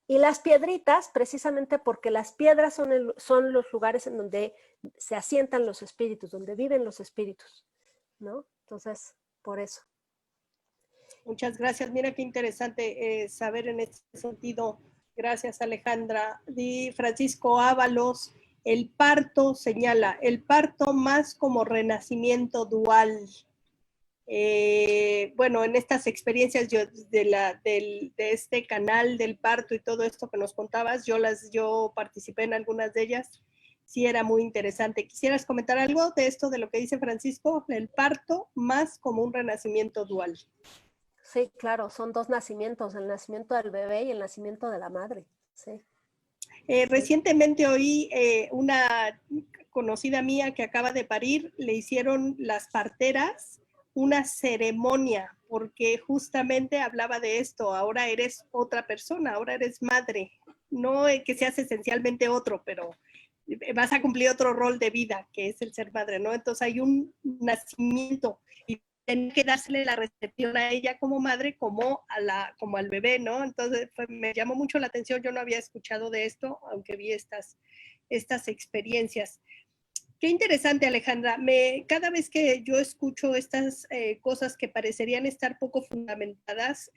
Y las piedritas, precisamente porque las piedras son los lugares en donde se asientan los espíritus, donde viven los espíritus, ¿no? Entonces, por eso. Muchas gracias. Mira qué interesante saber en este sentido. Gracias, Alejandra. Di Francisco Ábalos, el parto señala, el parto más como renacimiento dual. Bueno, en estas experiencias de este canal del parto y todo esto que nos contabas, yo participé en algunas de ellas, sí era muy interesante. ¿Quisieras comentar algo de esto, de lo que dice Francisco? El parto más como un renacimiento dual. Sí, claro, son dos nacimientos, el nacimiento del bebé y el nacimiento de la madre, sí. Recientemente oí una conocida mía que acaba de parir, le hicieron las parteras una ceremonia, porque justamente hablaba de esto, ahora eres otra persona, ahora eres madre, no que seas esencialmente otro, pero vas a cumplir otro rol de vida, que es el ser madre, ¿no? Entonces hay un nacimiento y tienen que dársele la recepción a ella como madre como al bebé, ¿no? Entonces me llamó mucho la atención, yo no había escuchado de esto, aunque vi estas experiencias. Qué interesante, Alejandra. Cada vez que yo escucho estas cosas que parecerían estar poco fundamentadas,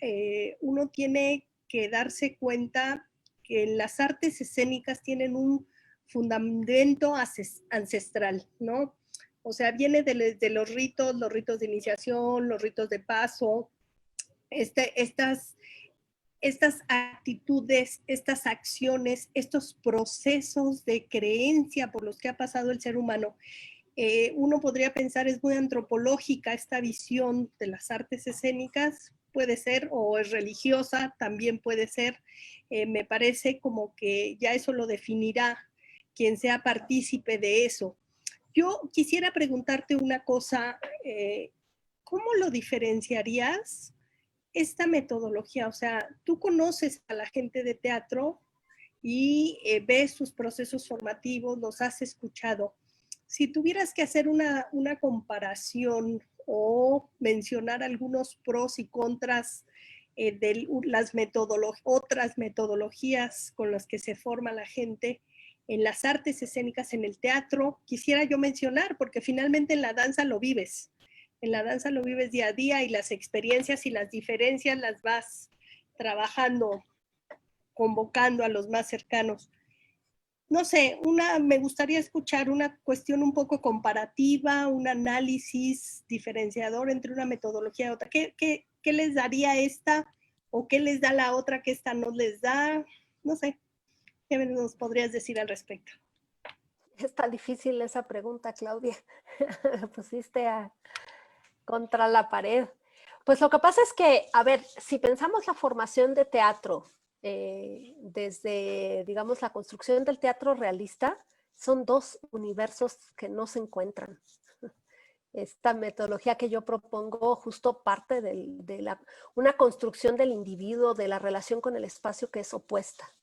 uno tiene que darse cuenta que las artes escénicas tienen un fundamento ancestral, ¿no? O sea, viene de los ritos de iniciación, los ritos de paso, estas actitudes, estas acciones, estos procesos de creencia por los que ha pasado el ser humano. Uno podría pensar es muy antropológica esta visión de las artes escénicas, puede ser, o es religiosa, también puede ser. Me parece como que ya eso lo definirá quien sea partícipe de eso. Yo quisiera preguntarte una cosa, ¿cómo lo diferenciarías esta metodología? O sea, tú conoces a la gente de teatro y ves sus procesos formativos, los has escuchado. Si tuvieras que hacer una comparación o mencionar algunos pros y contras de las otras metodologías con las que se forma la gente en las artes escénicas, en el teatro, quisiera yo mencionar, porque finalmente en la danza lo vives. En la danza lo vives día a día y las experiencias y las diferencias las vas trabajando, convocando a los más cercanos. No sé, me gustaría escuchar una cuestión un poco comparativa, un análisis diferenciador entre una metodología y otra. ¿Qué les daría esta o qué les da la otra que esta no les da? No sé, ¿qué nos podrías decir al respecto? Está difícil esa pregunta, Claudia. Me pusiste contra la pared. Pues lo que pasa es que, a ver, si pensamos la formación de teatro desde, digamos, la construcción del teatro realista, son dos universos que no se encuentran. Esta metodología que yo propongo justo parte de una construcción del individuo, de la relación con el espacio que es opuesta,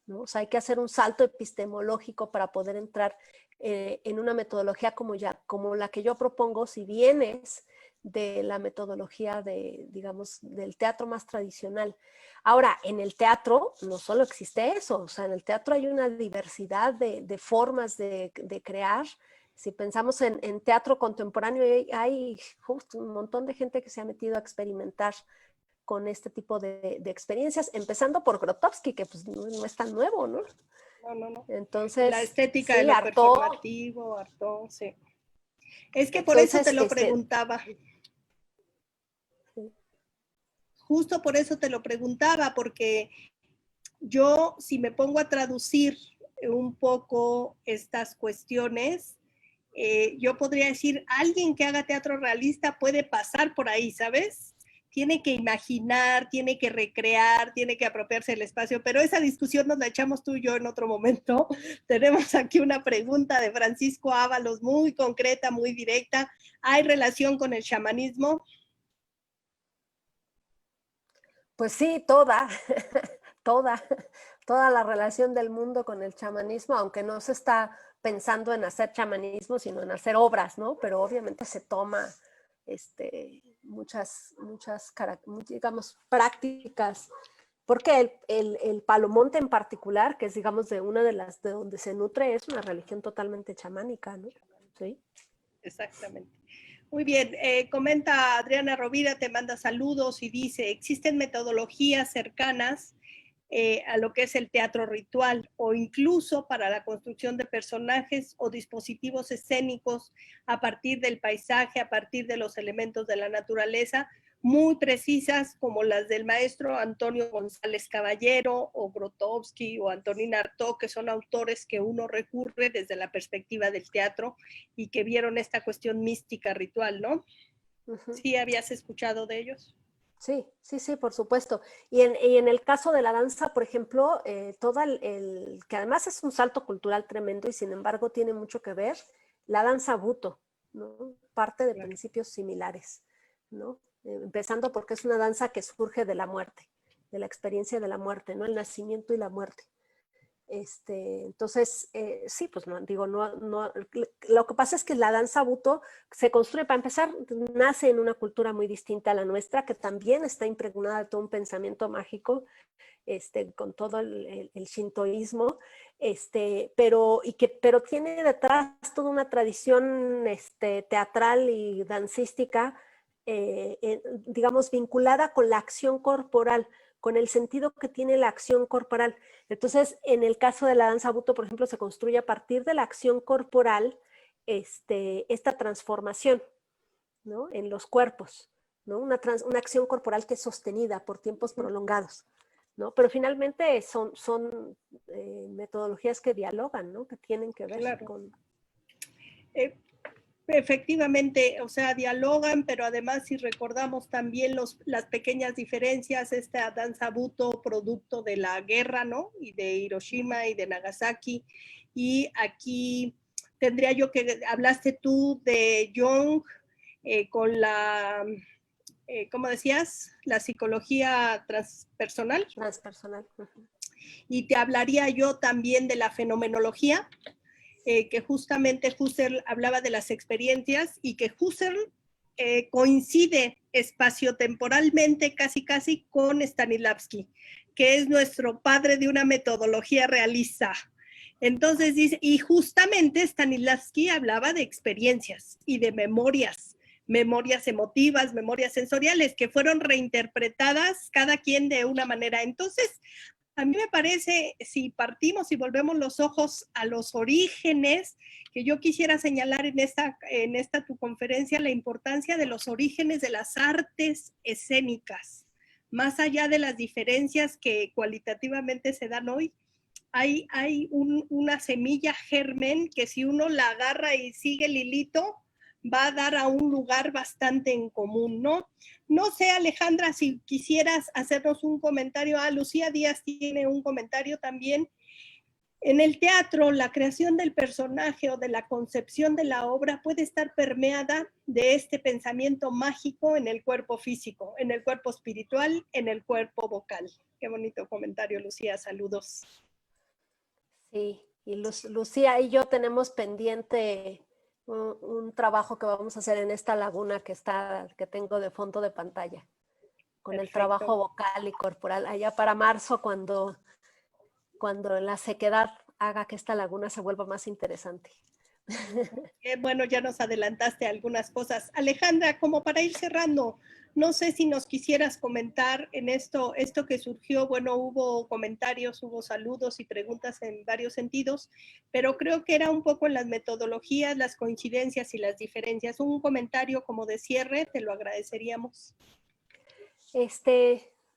¿no? O sea, hay que hacer un salto epistemológico para poder entrar en una metodología como la que yo propongo, si vienes de la metodología digamos, del teatro más tradicional. Ahora, en el teatro no solo existe eso, o sea, en el teatro hay una diversidad de formas de crear. Si pensamos en teatro contemporáneo, hay justo un montón de gente que se ha metido a experimentar con este tipo de experiencias, empezando por Grotowski, que pues no es tan nuevo, ¿no? No. Entonces, La estética sí, de lo Artaud. performativo, Artaud, sí. Es que por eso Entonces, te lo preguntaba. Sí. Justo por eso te lo preguntaba, porque yo, si me pongo a traducir un poco estas cuestiones, yo podría decir, alguien que haga teatro realista puede pasar por ahí, ¿sabes? Tiene que imaginar, tiene que recrear, tiene que apropiarse del espacio, pero esa discusión nos la echamos tú y yo en otro momento. Tenemos aquí una pregunta de Francisco Ábalos, muy concreta, muy directa. ¿Hay relación con el chamanismo? Pues sí, toda, toda la relación del mundo con el chamanismo, aunque no se está pensando en hacer chamanismo, sino en hacer obras, ¿no? Pero obviamente se toma muchas, digamos, prácticas, porque el Palomonte en particular, que es, digamos, de una de las de donde se nutre, es una religión totalmente chamánica, ¿no? Sí. Exactamente. Muy bien, comenta Adriana Rovira, te manda saludos y dice, existen metodologías cercanas a lo que es el teatro ritual o incluso para la construcción de personajes o dispositivos escénicos a partir del paisaje, a partir de los elementos de la naturaleza, muy precisas como las del maestro Antonio González Caballero o Grotowski o Antonín Artaud, que son autores que uno recurre desde la perspectiva del teatro y que vieron esta cuestión mística ritual, ¿no? ¿Sí habías escuchado de ellos? Sí, por supuesto. Y en el caso de la danza, por ejemplo, que además es un salto cultural tremendo y sin embargo tiene mucho que ver, la danza Buto, ¿no? Parte de principios similares, ¿no? Empezando porque es una danza que surge de la muerte, de la experiencia de la muerte, ¿no? El nacimiento y la muerte. Entonces, sí, pues no, digo, lo que pasa es que la danza Buto se construye, para empezar, nace en una cultura muy distinta a la nuestra, que también está impregnada de todo un pensamiento mágico, con todo el shintoísmo, pero tiene detrás toda una tradición teatral y dancística, digamos, vinculada con la acción corporal, con el sentido que tiene la acción corporal. Entonces, en el caso de la danza Buto, por ejemplo, se construye a partir de la acción corporal esta transformación, ¿no? En los cuerpos, ¿no? Una acción corporal que es sostenida por tiempos prolongados, ¿no? Pero finalmente son metodologías que dialogan, ¿no? Que tienen que ver con... Efectivamente, o sea, dialogan, pero además si recordamos también las pequeñas diferencias, esta danza Buto, producto de la guerra, ¿no? Y de Hiroshima y de Nagasaki, y aquí tendría yo que, hablaste tú de Jung con la, ¿cómo decías? La psicología transpersonal. Transpersonal. Uh-huh. Y te hablaría yo también de la fenomenología, que justamente Husserl hablaba de las experiencias y que Husserl coincide espaciotemporalmente casi con Stanislavski, que es nuestro padre de una metodología realista. Entonces dice, y justamente Stanislavski hablaba de experiencias y de memorias, memorias emotivas, memorias sensoriales, que fueron reinterpretadas cada quien de una manera. Entonces, a mí me parece, si partimos y volvemos los ojos a los orígenes, que yo quisiera señalar en esta tu conferencia, la importancia de los orígenes de las artes escénicas, más allá de las diferencias que cualitativamente se dan hoy. Hay una semilla germen que si uno la agarra y sigue el hilito, va a dar a un lugar bastante en común, ¿no? No sé, Alejandra, si quisieras hacernos un comentario. Lucía Díaz tiene un comentario también. En el teatro, la creación del personaje o de la concepción de la obra puede estar permeada de este pensamiento mágico en el cuerpo físico, en el cuerpo espiritual, en el cuerpo vocal. Qué bonito comentario, Lucía. Saludos. Sí, y Lucía y yo tenemos pendiente un trabajo que vamos a hacer en esta laguna que tengo de fondo de pantalla, con el trabajo vocal y corporal, allá para marzo, cuando la sequedad haga que esta laguna se vuelva más interesante. Bueno, ya nos adelantaste algunas cosas. Alejandra, como para ir cerrando, no sé si nos quisieras comentar en esto que surgió. Bueno, hubo comentarios, hubo saludos y preguntas en varios sentidos, pero creo que era un poco en las metodologías, las coincidencias y las diferencias. Un comentario como de cierre, te lo agradeceríamos.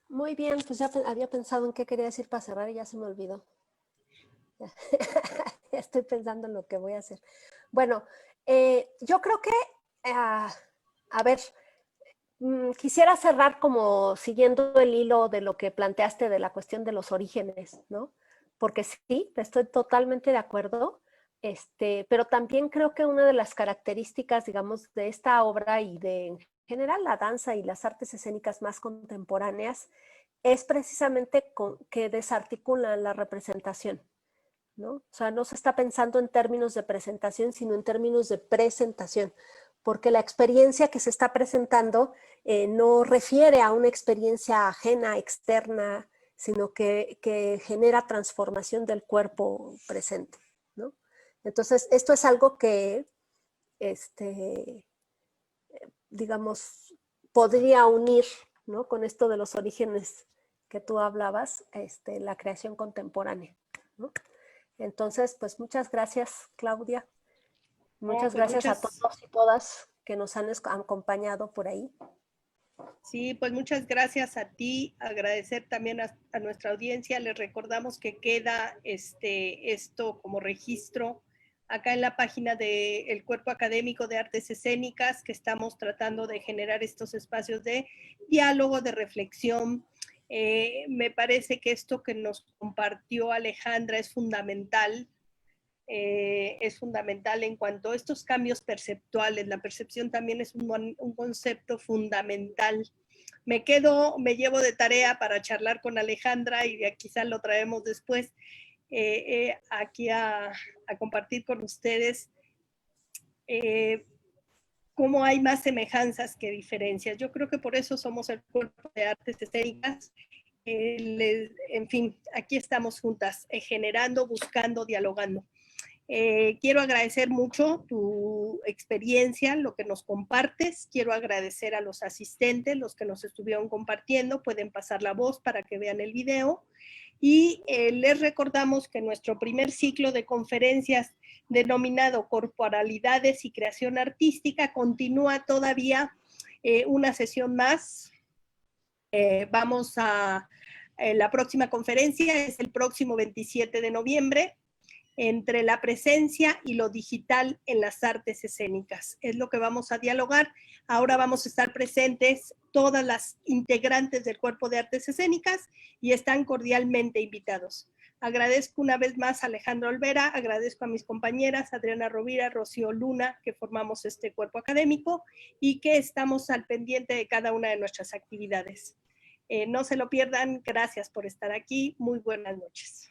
Muy bien, pues ya había pensado en qué quería decir para cerrar y ya se me olvidó. Ya estoy pensando en lo que voy a hacer. Bueno, yo creo que, a ver, quisiera cerrar como siguiendo el hilo de lo que planteaste de la cuestión de los orígenes, ¿no? Porque sí, estoy totalmente de acuerdo, pero también creo que una de las características, digamos, de esta obra y de en general la danza y las artes escénicas más contemporáneas es precisamente que desarticulan la representación, ¿no? O sea, no se está pensando en términos de presentación, sino en términos de presentación, porque la experiencia que se está presentando no refiere a una experiencia ajena, externa, sino que genera transformación del cuerpo presente, ¿no? Entonces, esto es algo que, digamos, podría unir, ¿no?, con esto de los orígenes que tú hablabas, la creación contemporánea, ¿no? Entonces, pues muchas gracias, Claudia. Muchas gracias a todos y todas que nos han acompañado por ahí. Sí, pues muchas gracias a ti, agradecer también a nuestra audiencia. Les recordamos que queda esto como registro acá en la página del Cuerpo Académico de Artes Escénicas, que estamos tratando de generar estos espacios de diálogo, de reflexión. Me parece que esto que nos compartió Alejandra es fundamental en cuanto a estos cambios perceptuales. La percepción también es un concepto fundamental. Me llevo de tarea para charlar con Alejandra y quizás lo traemos después aquí a compartir con ustedes cómo hay más semejanzas que diferencias. Yo creo que por eso somos el Cuerpo de Artes Escénicas. En fin, aquí estamos juntas, generando, buscando, dialogando. Quiero agradecer mucho tu experiencia, lo que nos compartes. Quiero agradecer a los asistentes, los que nos estuvieron compartiendo. Pueden pasar la voz para que vean el video. Y les recordamos que nuestro primer ciclo de conferencias denominado Corporalidades y Creación Artística continúa todavía una sesión más. Vamos a la próxima conferencia, es el próximo 27 de noviembre. Entre la presencia y lo digital en las artes escénicas. Es lo que vamos a dialogar. Ahora vamos a estar presentes todas las integrantes del Cuerpo de Artes Escénicas y están cordialmente invitados. Agradezco una vez más a Alejandra Olvera, agradezco a mis compañeras Adriana Rovira, Rocío Luna, que formamos este cuerpo académico y que estamos al pendiente de cada una de nuestras actividades. No se lo pierdan, gracias por estar aquí, muy buenas noches.